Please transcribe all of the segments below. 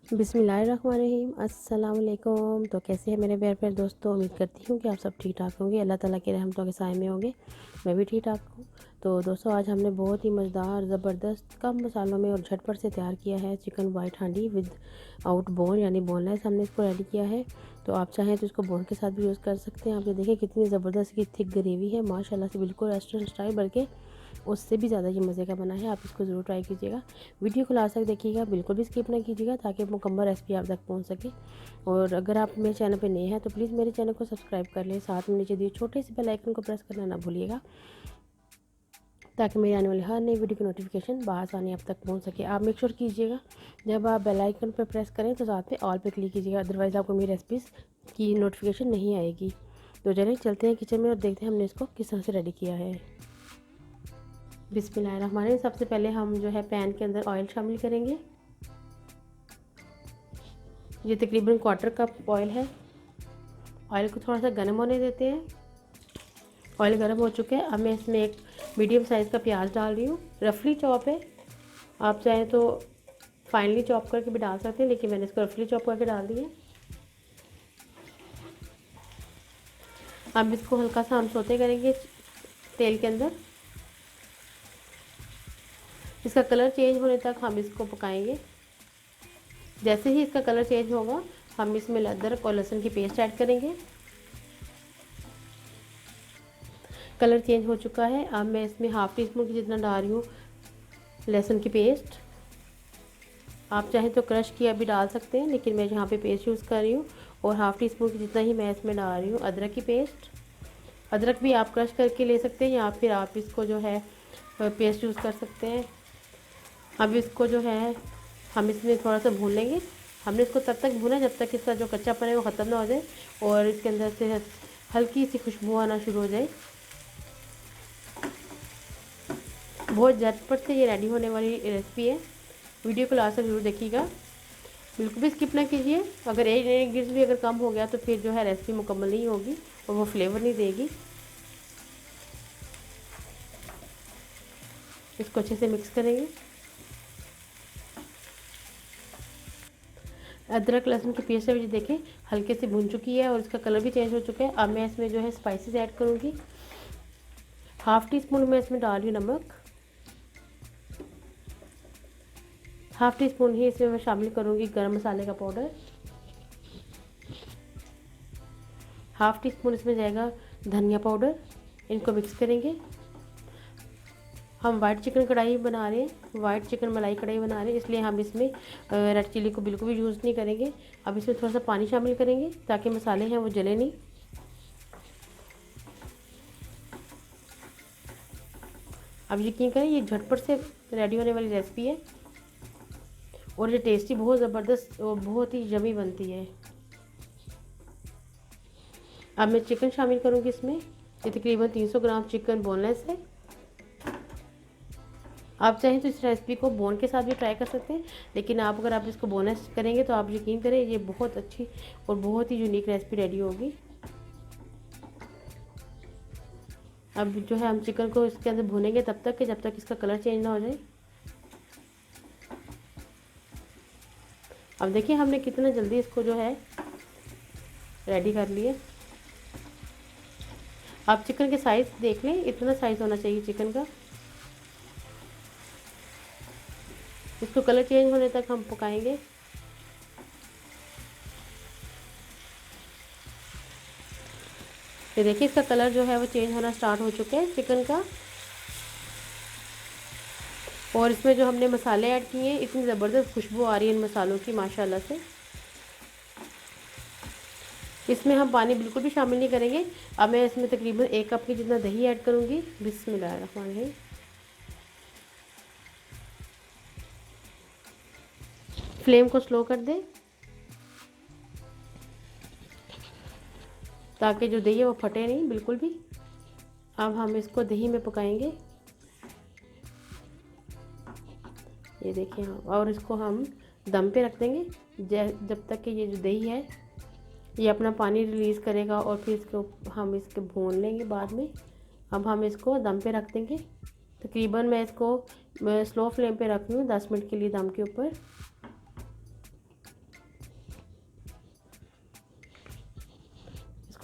बिस्मिल्लाहिर्रहमानिर्रहीम अस्सलाम वालेकुम। तो कैसे हैं मेरे प्यारे दोस्तों, उम्मीद करती हूँ कि आप सब ठीक ठाक होंगे, अल्लाह ताला की रहमतों के साए में होंगे। मैं भी ठीक ठाक हूँ। तो दोस्तों आज हमने बहुत ही मज़ेदार ज़बरदस्त कम मसालों में और झटपट से तैयार किया है चिकन वाइट हांडी विद आउट बोन यानी बोनलेस हमने इसको रेडी किया है। तो आप चाहें तो इसको बोन के साथ भी यूज़ कर सकते हैं। आप ये देखिए कितनी ज़बरदस्त की थिक ग्रेवी है माशाल्लाह से, बिल्कुल रेस्टोरेंट स्टाइल, बल्कि उससे भी ज़्यादा ये मज़े का बना है। आप इसको ज़रूर ट्राई कीजिएगा, वीडियो को लास्ट तक देखिएगा, बिल्कुल भी स्किप ना कीजिएगा ताकि मुकम्मल रेसिपी आप तक पहुंच सके। और अगर आप मेरे चैनल पर नए हैं तो प्लीज़ मेरे चैनल को सब्सक्राइब कर लें, साथ में नीचे दिए छोटे से बेल आइकन को प्रेस करना ना भूलिएगा ताकि मेरी आने वाली हर नई वीडियो की नोटिफिकेशन बआसानी आप तक पहुंच सके। आप मेक श्योर कीजिएगा जब आप बेल आइकन पर प्रेस करें तो साथ में ऑल पे क्लिक कीजिएगा, अदरवाइज़ आपको मेरी रेसिपीज़ की नोटिफिकेशन नहीं आएगी। तो चलिए चलते हैं किचन में और देखते हैं हमने इसको किस तरह से रेडी किया है। बिस्मिल्लाहिर्रहमानिर्रहीम। सबसे पहले हम जो है पैन के अंदर ऑयल शामिल करेंगे। ये तकरीबन 1/4 कप ऑयल है। ऑयल को थोड़ा सा गर्म होने देते हैं। ऑयल गर्म हो चुके हैं। अब मैं इसमें एक मीडियम साइज़ का प्याज डाल रही हूँ, रफली चॉप है। आप चाहें तो फाइनली चॉप करके भी डाल सकते हैं, लेकिन मैंने इसको रफली चॉप करके डाल दिया। अब इसको हल्का सा हम सौते करेंगे तेल के अंदर। इसका कलर चेंज होने तक हम इसको पकाएंगे। जैसे ही इसका कलर चेंज होगा हम इसमें अदरक और लहसुन की पेस्ट ऐड करेंगे। कलर चेंज हो चुका है। अब मैं इसमें हाफ़ टी स्पून की जितना डाल रही हूँ लहसुन की पेस्ट। आप चाहें तो क्रश किया भी डाल सकते हैं, लेकिन मैं यहाँ पे पेस्ट यूज़ कर रही हूँ। और हाफ़ टी स्पून की जितना ही मैं इसमें डाल रही हूँ अदरक की पेस्ट। अदरक भी आप क्रश करके ले सकते हैं या फिर आप इसको जो है पेस्ट यूज़ कर सकते हैं। अब इसको जो है हम इसमें थोड़ा सा भून लेंगे। हमने इसको तब तक भूना जब तक इसका जो कच्चापन है वो ख़त्म ना हो जाए और इसके अंदर से हल्की सी खुशबू आना शुरू हो जाए। बहुत झटपट से ये रेडी होने वाली रेसिपी है। वीडियो को लास्ट तक जरूर देखिएगा, बिल्कुल भी स्किप ना कीजिए। अगर एक इंग्रेडिएंट भी अगर कम हो गया तो फिर जो है रेसिपी मुकम्मल नहीं होगी और वो फ्लेवर नहीं देगी। इसको अच्छे से मिक्स करेंगे। अदरक लहसुन की पेस्ट भी देखें हल्के से भून चुकी है और इसका कलर भी चेंज हो चुका है। अब मैं इसमें जो है स्पाइसेस ऐड करूँगी। हाफ़ टी स्पून मैं इसमें डाल रही हूँ नमक। हाफ़ टी स्पून ही इसमें मैं शामिल करूँगी गरम मसाले का पाउडर। हाफ़ टी स्पून इसमें जाएगा धनिया पाउडर। इनको मिक्स करेंगे। हम वाइट चिकन कढ़ाई बना रहे हैं, वाइट चिकन मलाई कढ़ाई बना रहे हैं, इसलिए हम इसमें रेड चिली को बिल्कुल भी यूज़ नहीं करेंगे। अब इसमें थोड़ा सा पानी शामिल करेंगे ताकि मसाले हैं वो जले नहीं। अब यकीन करें ये झटपट से रेडी होने वाली रेसिपी है और ये टेस्टी बहुत ज़बरदस्त और बहुत ही यम्मी बनती है। अब मैं चिकन शामिल करूँगी इसमें। ये तकरीबन 300 ग्राम चिकन बोनलेस है। आप चाहें तो इस रेसिपी को बोन के साथ भी ट्राई कर सकते हैं, लेकिन अगर आप इसको बोनलेस करेंगे तो आप यकीन करें ये बहुत अच्छी और बहुत ही यूनिक रेसिपी रेडी होगी। अब जो है हम चिकन को इसके अंदर भूनेंगे तब तक कि जब तक इसका कलर चेंज ना हो जाए। अब देखिए हमने कितना जल्दी इसको जो है रेडी कर लिया। आप चिकन के साइज़ देख लें, इतना साइज़ होना चाहिए चिकन का। इसको कलर चेंज होने तक हम पकाएंगे। ये देखिए इसका कलर जो है वो चेंज होना स्टार्ट हो चुका है चिकन का। और इसमें जो हमने मसाले ऐड किए हैं इतनी ज़बरदस्त खुशबू आ रही है इन मसालों की माशाल्लाह से। इसमें हम पानी बिल्कुल भी शामिल नहीं करेंगे। अब मैं इसमें तकरीबन 1 कप की जितना दही ऐड करूँगी। बिस्मिल्लाहिर्रहमानिर्रहीम। फ्लेम को स्लो कर दें ताकि जो दही है वो फटे नहीं बिल्कुल भी। अब हम इसको दही में पकाएंगे, ये देखिए हाँ। और इसको हम दम पे रख देंगे जब तक कि ये जो दही है ये अपना पानी रिलीज़ करेगा और फिर इसको हम इसके भून लेंगे बाद में। अब हम इसको दम पे रख देंगे। तकरीबन मैं इसको स्लो फ्लेम पे रख रही हूँ 10 मिनट के लिए दम के ऊपर।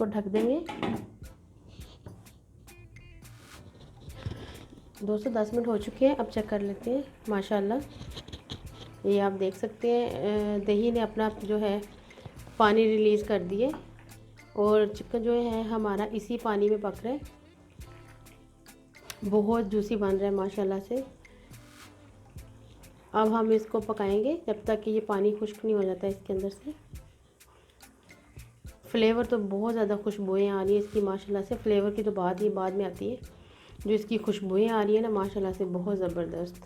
इसको ढक देंगे। दोस्तों 10 मिनट हो चुके हैं, अब चेक कर लेते हैं। माशाल्लाह ये आप देख सकते हैं दही ने अपना जो है पानी रिलीज़ कर दिए और चिकन जो है हमारा इसी पानी में पक रहा है। बहुत जूसी बन रहा है माशाल्लाह से। अब हम इसको पकाएंगे जब तक कि ये पानी खुश्क नहीं हो जाता है इसके अंदर से। फ्लेवर तो बहुत ज़्यादा खुशबुएँ आ रही है इसकी माशाल्लाह से। फ्लेवर की तो बात ही बाद में आती है, जो इसकी खुशबुएँ आ रही है ना माशाल्लाह से बहुत ज़बरदस्त।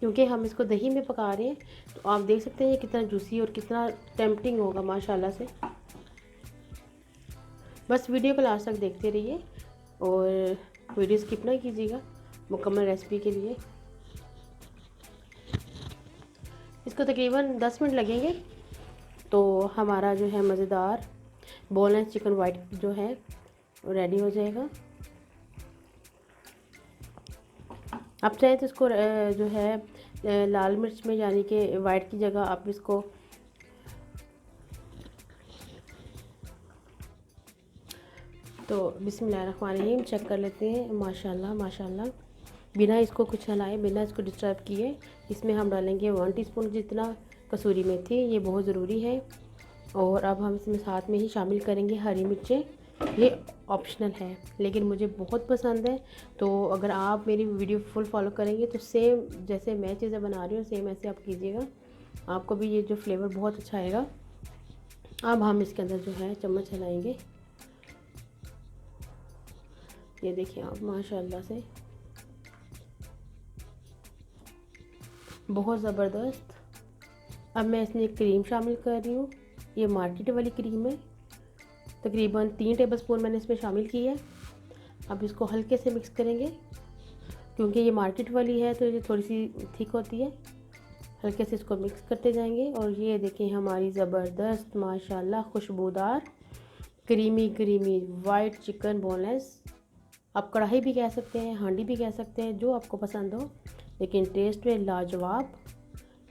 क्योंकि हम इसको दही में पका रहे हैं तो आप देख सकते हैं ये कितना जूसी और कितना टेम्पटिंग होगा माशाल्लाह से। बस वीडियो को लास्ट तक देखते रहिए और वीडियो स्किप ना कीजिएगा मुकम्मल रेसिपी के लिए। इसको तकरीबन 10 मिनट लगेंगे तो हमारा जो है मज़ेदार बोनलेस चिकन वाइट जो है रेडी हो जाएगा। आप चाहें तो इसको जो है लाल मिर्च में यानी कि वाइट की जगह आप इसको तो बिस्मिल्लाहिर्रहमानिर्रहीम चेक कर लेते हैं। माशाल्लाह माशाल्लाह बिना इसको कुछ हिलाए, बिना इसको डिस्टर्ब किए इसमें हम डालेंगे 1 टीस्पून जितना कसूरी मेथी, ये बहुत ज़रूरी है। और अब हम इसमें साथ में ही शामिल करेंगे हरी मिर्चें, ये ऑप्शनल है लेकिन मुझे बहुत पसंद है। तो अगर आप मेरी वीडियो फुल फॉलो करेंगे तो सेम जैसे मैं चीज़ें बना रही हूँ सेम ऐसे आप कीजिएगा, आपको भी ये जो फ्लेवर बहुत अच्छा आएगा। अब हम इसके अंदर जो है चम्मच हिलाएंगे, ये देखिए आप माशाल्लाह से बहुत ज़बरदस्त। अब मैं इसमें क्रीम शामिल कर रही हूँ, ये मार्केट वाली क्रीम है, तकरीबन 3 टेबलस्पून मैंने इसमें शामिल की है। अब इसको हल्के से मिक्स करेंगे क्योंकि ये मार्केट वाली है तो ये थोड़ी सी थिक होती है। हल्के से इसको मिक्स करते जाएंगे और ये देखिए हमारी ज़बरदस्त माशाल्लाह खुशबूदार creamy creamy white chicken boneless, आप कढ़ाई भी कह सकते हैं, हांडी भी कह सकते हैं, जो आपको पसंद हो, लेकिन टेस्ट में लाजवाब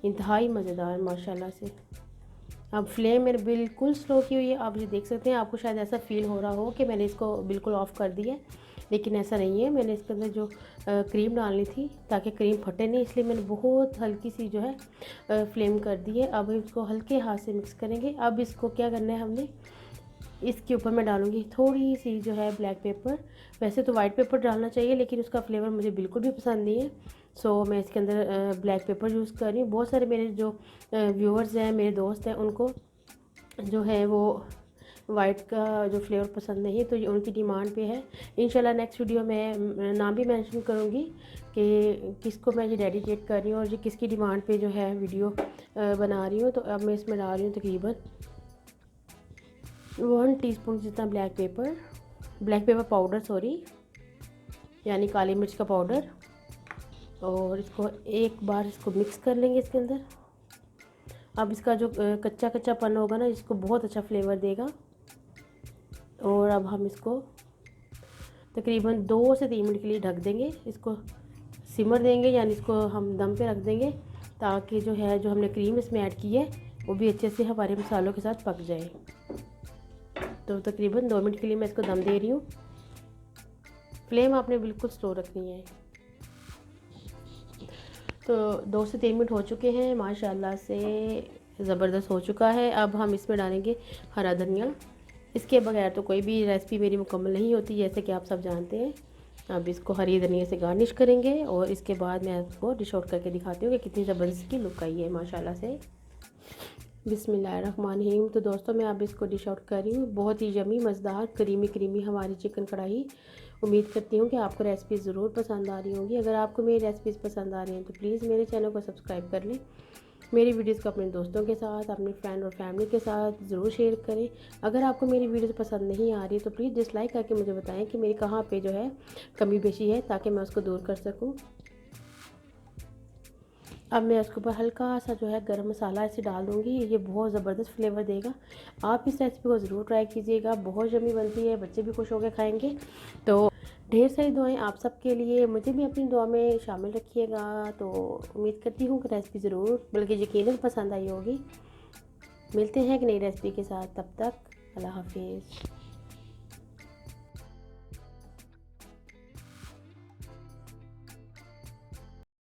इंतहाई मज़ेदार माशाल्लाह से। अब फ्लेम मेरे बिल्कुल स्लो की हुई है, आप ये देख सकते हैं। आपको शायद ऐसा फील हो रहा हो कि मैंने इसको बिल्कुल ऑफ़ कर दिया है, लेकिन ऐसा नहीं है। मैंने इसके अंदर जो क्रीम डालनी थी ताकि क्रीम फटे नहीं, इसलिए मैंने बहुत हल्की सी जो है फ्लेम कर दी है। अब इसको हल्के हाथ से मिक्स करेंगे। अब इसको क्या करना है हमने, इसके ऊपर मैं डालूँगी थोड़ी सी जो है ब्लैक पेपर। वैसे तो वाइट पेपर डालना चाहिए लेकिन उसका फ्लेवर मुझे बिल्कुल भी पसंद नहीं है, सो मैं इसके अंदर ब्लैक पेपर यूज़ कर रही हूँ। बहुत सारे मेरे जो व्यूअर्स हैं, मेरे दोस्त हैं, उनको जो है वो वाइट का जो फ्लेवर पसंद नहीं है, तो ये उनकी डिमांड पे है। इंशाल्लाह नेक्स्ट वीडियो में नाम भी मेंशन करूँगी कि किसको मैं ये डेडिकेट कर रही हूँ और ये किसकी डिमांड पे जो है वीडियो बना रही हूँ। तो अब मैं इसमें डाल रही हूँ तकरीबन 1 टीस्पून जितना ब्लैक पेपर पाउडर सॉरी, यानी काली मिर्च का पाउडर। और इसको एक बार इसको मिक्स कर लेंगे इसके अंदर। अब इसका जो कच्चा कच्चापन होगा ना, इसको बहुत अच्छा फ्लेवर देगा। और अब हम इसको तकरीबन 2 से 3 मिनट के लिए ढक देंगे, इसको सिमर देंगे, यानी इसको हम दम पे रख देंगे ताकि जो है जो हमने क्रीम इसमें ऐड की है वो भी अच्छे से हमारे मसालों के साथ पक जाए। तो तकरीबन 2 मिनट के लिए मैं इसको दम दे रही हूँ। फ्लेम आपने बिल्कुल स्लो रखनी है। तो 2 से 3 मिनट हो चुके हैं, माशाल्लाह से ज़बरदस्त हो चुका है। अब हम इसमें डालेंगे हरा धनिया। इसके बगैर तो कोई भी रेसिपी मेरी मुकम्मल नहीं होती, जैसे कि आप सब जानते हैं। अब इसको हरी धनिया से गार्निश करेंगे और इसके बाद मैं आपको डिश आउट करके दिखाती हूँ कि कितनी ज़बरदस्त की लुक आई है माशाल्लाह से। बिस्मिल्लाहिर्रहमानिर्रहीम। तो दोस्तों मैं अब इसको डिश आउट कर रही हूँ। बहुत ही यमी मज़ेदार क्रीमी हमारी चिकन कढ़ाई। उम्मीद करती हूँ कि आपको रेसिपी ज़रूर पसंद आ रही होंगी। अगर आपको मेरी रेसिपीज़ पसंद आ रही हैं तो प्लीज़ मेरे चैनल को सब्सक्राइब कर लें। मेरी वीडियोज़ को अपने दोस्तों के साथ, अपने फ्रेंड और फैमिली के साथ ज़रूर शेयर करें। अगर आपको मेरी वीडियोज़ पसंद नहीं आ रही तो प्लीज़ डिसलाइक करके मुझे बताएं कि मेरी कहाँ पे जो है कमी पेशी है, ताकि मैं उसको दूर कर सकूँ। अब मैं उसके ऊपर हल्का सा जो है गरम मसाला ऐसे डाल दूँगी, ये बहुत ज़बरदस्त फ्लेवर देगा। आप इस रेसिपी को ज़रूर ट्राई कीजिएगा, बहुत यम्मी बनती है, बच्चे भी खुश होकर खाएंगे। तो ढेर सारी दुआएं आप सबके लिए, मुझे भी अपनी दुआ में शामिल रखिएगा। तो उम्मीद करती हूँ कि रेसिपी ज़रूर बल्कि यकीनन पसंद आई होगी। मिलते हैं एक नई रेसिपी के साथ, तब तक अल्लाह हाफिज़।